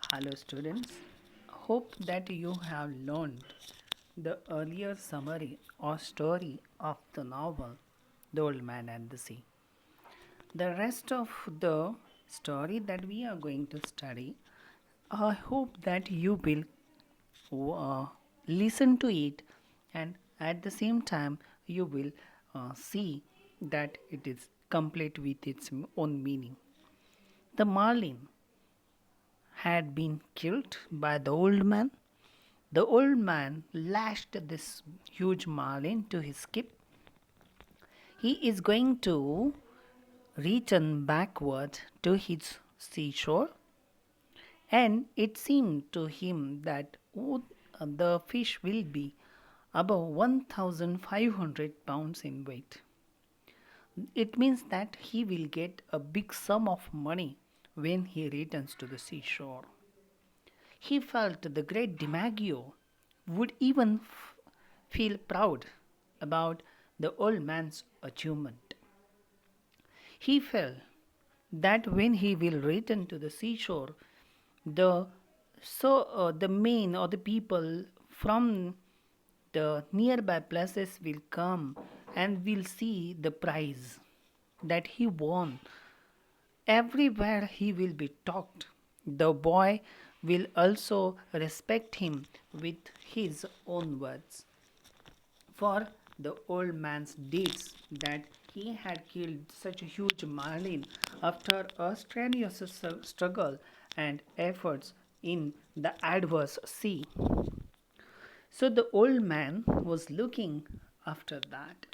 Hello, students. Hope that you have learned the earlier summary or story of the novel The Old Man and the Sea. The rest of the story that we are going to study, I hope that you will listen to it, and at the same time you will see that it is complete with its own meaning. The marlin had been killed by the old man. The old man lashed this huge marlin to his skip. He is going to return backward to his seashore, and it seemed to him that the fish will be above 1,500 pounds in weight. It means that he will get a big sum of money when he returns to the seashore. He felt the great DiMaggio would even feel proud about the old man's achievement. He felt that when he will return to the seashore, the the men or the people from the nearby places will come and will see the prize that he won. Everywhere he will be talked. The boy will also respect him with his own words. For the old man's deeds that he had killed such a huge marlin after a strenuous struggle and efforts in the adverse sea. So the old man was looking after that.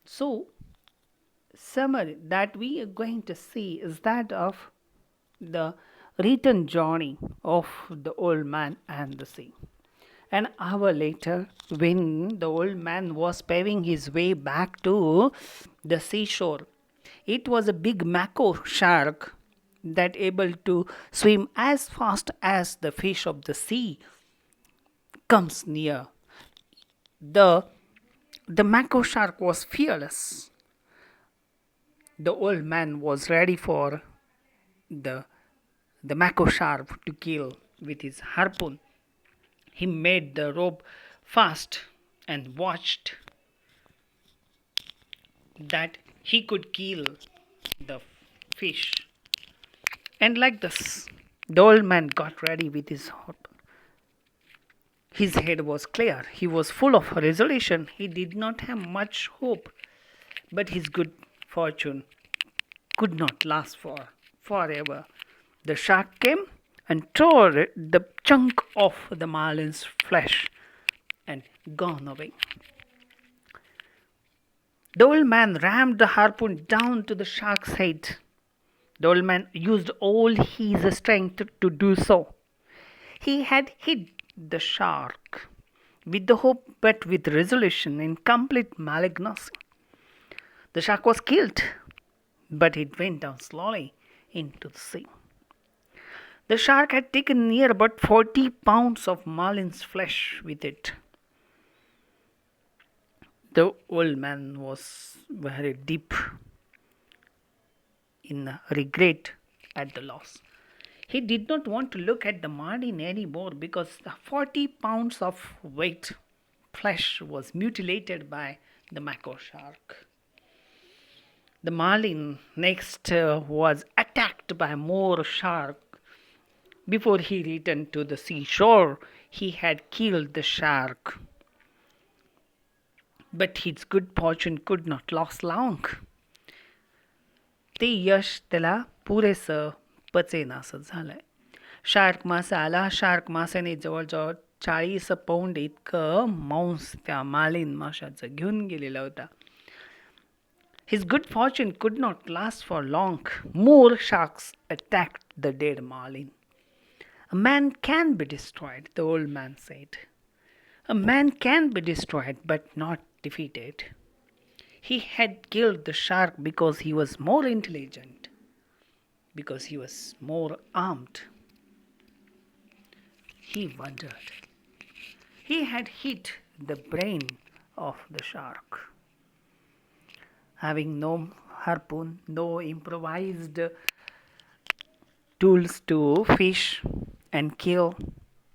So summary that we are going to see is that of the return journey of the old man and the sea. An hour later, when the old man was paving his way back to the seashore, it was a big mako shark that able to swim as fast as the fish of the sea comes near. The the mako shark was fearless. The old man was ready for the the mako shark to kill with his harpoon. He made the rope fast and watched that he could kill the fish. And like this, the old man got ready with his harpoon. His head was clear. He was full of resolution. He did not have much hope, but his good fortune could not last for forever. The shark came and tore the chunk of the marlin's flesh and gone away. The old man rammed the harpoon down to the shark's head. The old man used all his strength to do so. He had hit the shark with the hope but with resolution in complete malignancy. The shark was killed, but it went down slowly into the sea. The shark had taken near about 40 pounds of marlin's flesh with it. The old man was very deep in regret at the loss. He did not want to look at the marlin anymore because the 40 pounds of weight flesh was mutilated by the mako shark. The marlin next was attacked by more shark. Before he returned to the seashore, he had killed the shark. But his good fortune could not last long. ते यश त्याला पुरेसं पचेनासं झालंय. Shark मासा आला. Shark मासाने जवळजवळ 40 pond इतकं मांस त्या मार्लिन माशाचं घेऊन गेलेला होता. His good fortune could not last for long. More sharks attacked the dead marlin. A man can be destroyed, the old man said. A man can be destroyed but not defeated. He had killed the shark because he was more intelligent, because he was more armed. He wondered. He had hit the brain of the shark. Having no harpoon, no improvised tools to fish, and kill.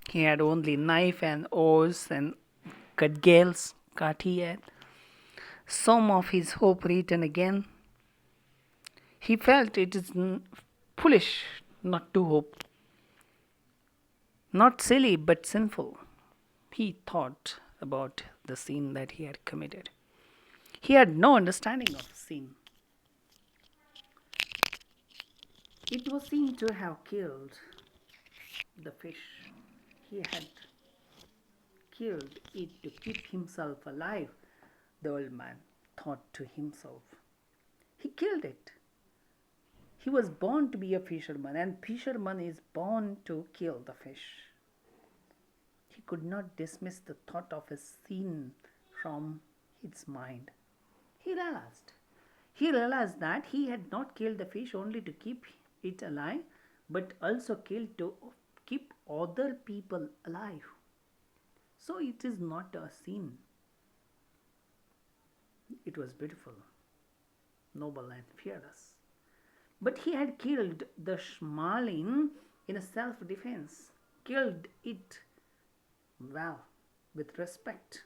He had only knife and oars and cudgels, he had. Some of his hope written again. He felt it is foolish not to hope, not silly but sinful. He thought about the sin that he had committed. He had no understanding of sin. It was seen to have killed the fish. He had killed it to keep himself alive, the old man thought to himself. He killed it. He was born to be a fisherman, and fisherman is born to kill the fish. He could not dismiss the thought of his sin from his mind. He realized. He realized that he had not killed the fish only to keep it alive, but also killed to keep other people alive. So it is not a sin. It was beautiful, noble, and fearless. But he had killed the marlin in a self defense, killed it well, with respect.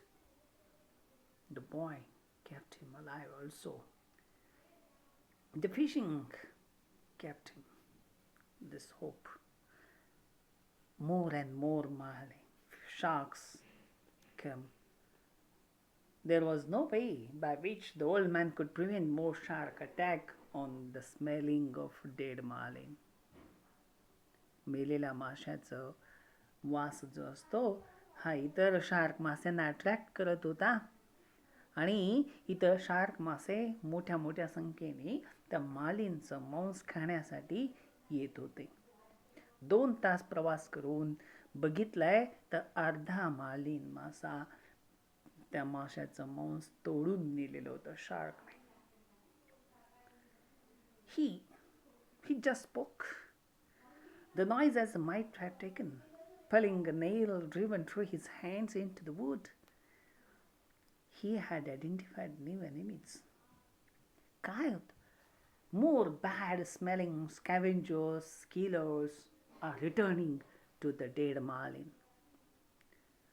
The boy kept him alive also. The fishing kept him this hope. More and more marlin, sharks come. There was no way by which the old man could prevent more shark attack on the smelling of dead marlin. मेलेल्या माशाचं वास जो असतो हा इतर shark मासेंना attract करत होता आणि इतर shark मासे मोठ्या मोठ्या संख्येने त्या मालींचं मांस खाण्यासाठी येत होते. 2 तास प्रवास करून बघितलंय तर अर्धा मालीन मासा त्या माशाचं मांस तोडून नेलेलं होतं शार्कने. He just spoke. The noise as might have taken, pulling a nail driven through his hands into the wood. He had identified new enemies. काय होत? More bad smelling scavengers, killers are returning to the dead marlin.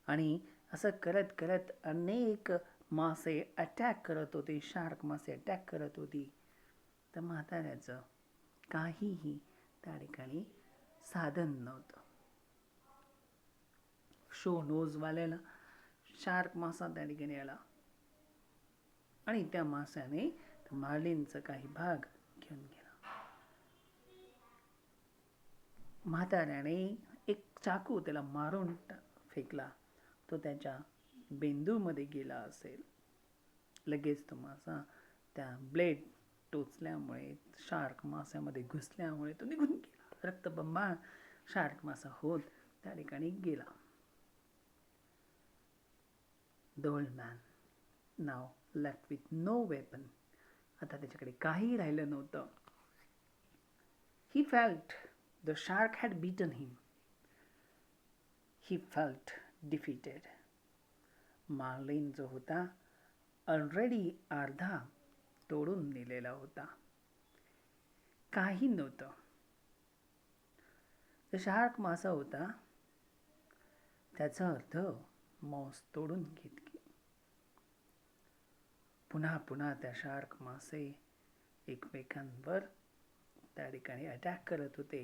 आणि असं करत करत अनेक मासे attack करत होते, शार्क मासे अटॅक करत होती. तर म्हाताऱ्याचं काहीही त्या ठिकाणी साधन नव्हतं. शो नोजवाल्याला शार्क मासा त्या ठिकाणी आला आणि त्या माशाने मार्लिनचा काही भाग घेऊन गेला. म्हाताऱ्याने एक चाकू त्याला मारून फेकला. तो त्याच्या बेंदूमध्ये गेला असेल. लगेच तो मासा त्या ब्लेड टोचल्यामुळे शार्क माशामध्ये घुसल्यामुळे तो निघून गेला. रक्तबंबाळ शार्क मासा होत त्या ठिकाणी गेला. The old man now left with no weapon. आता त्याच्याकडे काही राहिलं नव्हतं. He felt the shark had beaten him. He felt defeated. Marlin जो होता ऑलरेडी अर्धा तोडून नेलेला होता. काही नव्हतं. शार्क मासा होता त्याचा अर्ध मांस तोडून घेतली. पुन्हा पुन्हा त्या शार्क मासे एकमेकांवर त्या ठिकाणी अटॅक करत होते.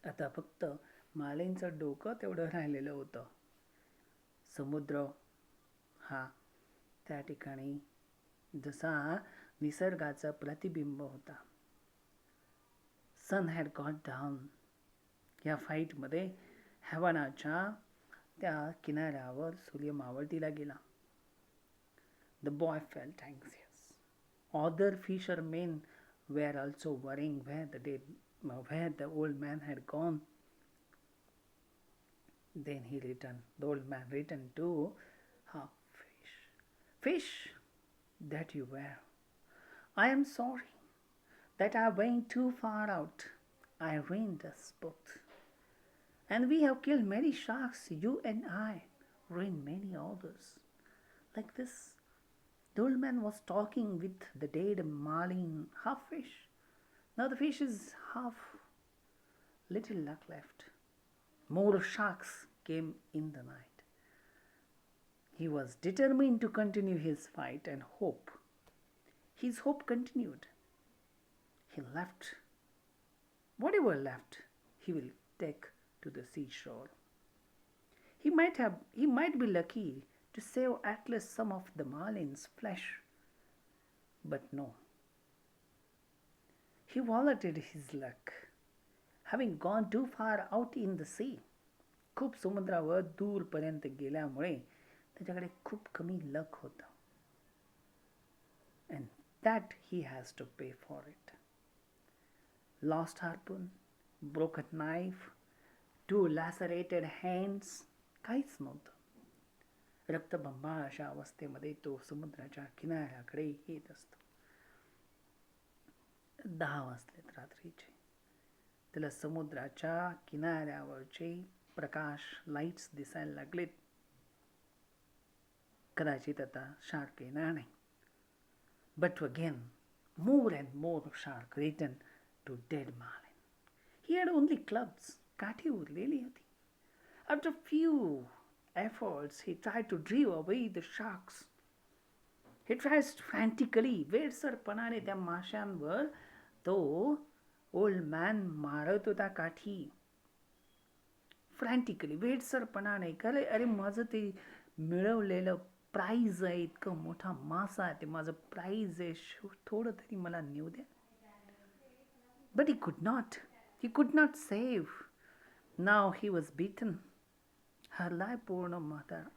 आता फक्त मार्लिनचं डोकं तेवढं राहिलेलं होतं. समुद्र हा त्या ठिकाणी जसा निसर्गाचा प्रतिबिंब होता. सन हॅड गॉट डाऊन. या फाईटमध्ये हॅवानाच्या त्या किनाऱ्यावर सूर्य मावळतीला गेला. The boy felt anxious. Other fishermen were also worrying where the old man had gone. Then he returned. The old man returned to fish. Fish that you were. I am sorry that I went too far out. I ruined us both. And we have killed many sharks, you and I, ruined many others. Like this, the old man was talking with the dead marlin, half fish. Now the fish is half little luck left. More sharks came in the night. He was determined to continue his fight and hope. His hope continued. He left. Whatever left, he will take to the seashore. He might be lucky to save at least some of the marlin's flesh. But no. He volated his luck. Having gone too far out in the sea, खूप समुद्रावर दूरपर्यंत गेल्यामुळे त्याच्याकडे खूप कमी luck होतं. And that he has to pay for it. Lost harpoon, broken knife, two lacerated hands, काहीच नव्हतं. रक्तबंबाळ अशा अवस्थेमध्ये तो समुद्राच्या किनाऱ्याकडे येत असतो. 10 वाजलेत रात्रीचे. त्याला समुद्राच्या किनाऱ्यावरचे प्रकाश लाईट्स दिसायला लागलेत. कदाचित आता शार्क येणार नाही. But again, more and more shark returned to dead marlin. He had only clubs. काठी उरलेली होती. After few efforts, he tried to drive away the sharks. He tries frantically, वेडसरपणाने त्या माशांवर तो ओल्ड मॅन मारत होता काठी. फ्रँटिकली, वेडसरपणाने. अरे माझं ते मिळवलेलं प्राईज आहे, इतकं मोठा मासा आहे, ते माझं प्राईज आहे, थोडं तरी मला नेऊ द्या. But he could not save. Now he was beaten. हरलाय पूर्ण म्हातारा.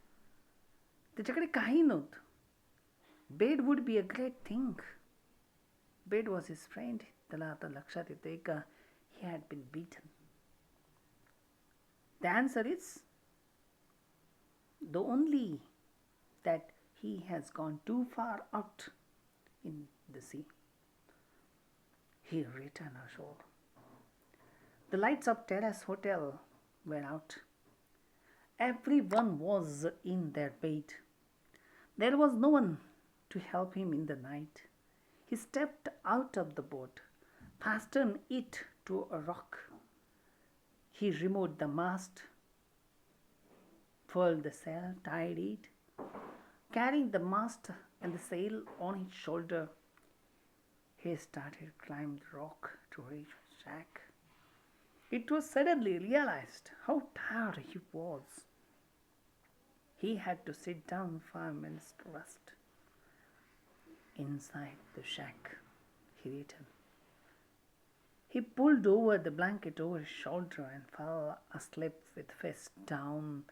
त्याच्याकडे काही नव्हतं. Bed would be a great thing. Bed was his friend. त्याला आता लक्षात येते का he had been beaten. The answer is the only that he has gone too far out in the sea. He returned ashore. The lights of Terrace Hotel were out. Everyone was in their bed. There was no one to help him in the night. He stepped out of the boat, fastened it to a rock. He removed the mast, furled the sail, tied it, carrying the mast and the sail on his shoulder. He started to climb the rock to reach the shack. It was suddenly realized how tired he was. He had to sit down 5 minutes to rest. Inside the shack, he returned. He pulled over the blanket over his shoulder and fell asleep with face down,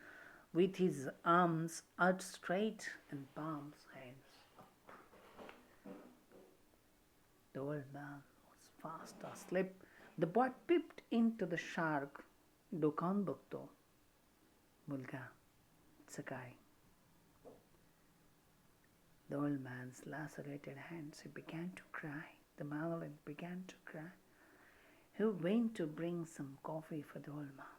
with his arms outstretched and palms hands up. The old man was fast asleep. The boy peeped into the shark. डोकावून बघतो. मुलगा, it's a guy. The old man's lacerated hands, he began to cry. The marlin began to cry. He went to bring some coffee for the old man.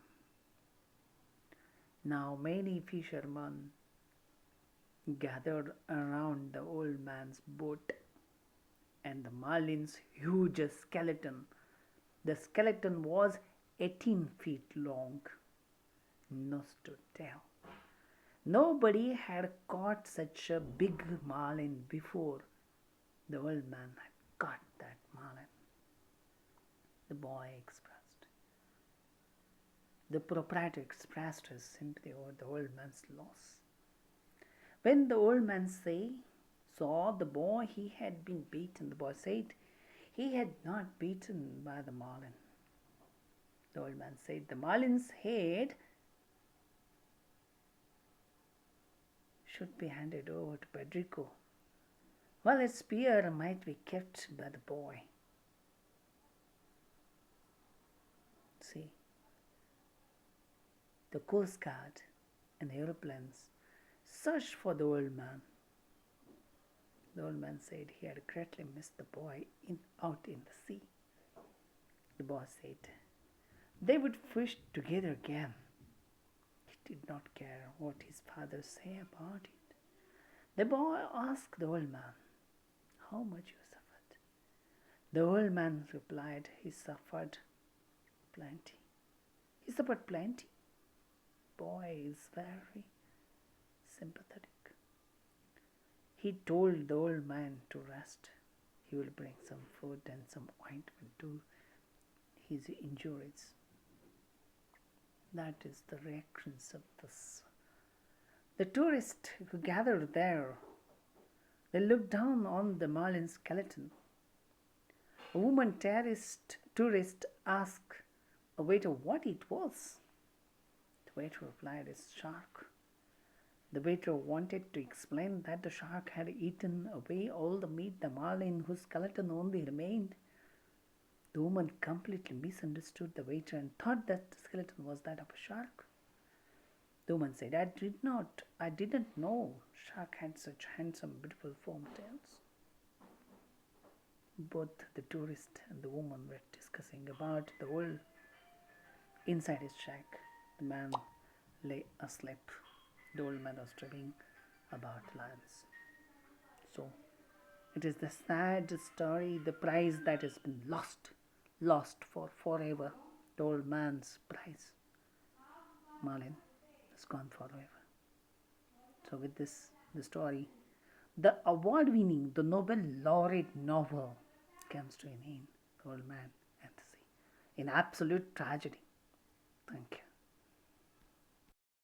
Now many fishermen gathered around the old man's boat and the marlin's huge skeleton. The skeleton was 18 feet long. Nose to tail. Nobody had caught such a big marlin before. The old man had caught that marlin. The boy expressed. The proprietor expressed his sympathy over the old man's loss. When the old man saw the boy, he had been beaten. The boy said he had not beaten by the marlin. The old man said the marlin's head should be handed over to Pedrico, while its spear might be kept by the boy. See, the Coast Guard and the aeroplanes searched for the old man. The old man said he had greatly missed the boy out in the sea. The boy said they would fish together again. He did not care what his father said about it. The boy asked the old man, how much you suffered? The old man replied he suffered plenty. He suffered plenty. Boy is very sympathetic. He told the old man to rest. He will bring some food and some ointment to his injuries. That is the reactions of this. The tourists who gathered there, they looked down on the Marlin skeleton. A woman tourist asked a waiter what it was. The waiter replied, "It's shark." The waiter wanted to explain that the shark had eaten away all the meat, the marlin whose skeleton only remained. The woman completely misunderstood the waiter and thought that the skeleton was that of a shark. The woman said, I didn't know shark had such handsome, beautiful foam tails." Both the tourist and the woman were discussing about the hole inside his shack. The man lay asleep. The old man was dreaming about lions. So, it is the sad story, the prize that has been lost for forever. The old man's prize. Marlin has gone forever. So, with this, the story, the award-winning, the Nobel laureate novel comes to an end. The old man and the sea, in absolute tragedy. Thank you.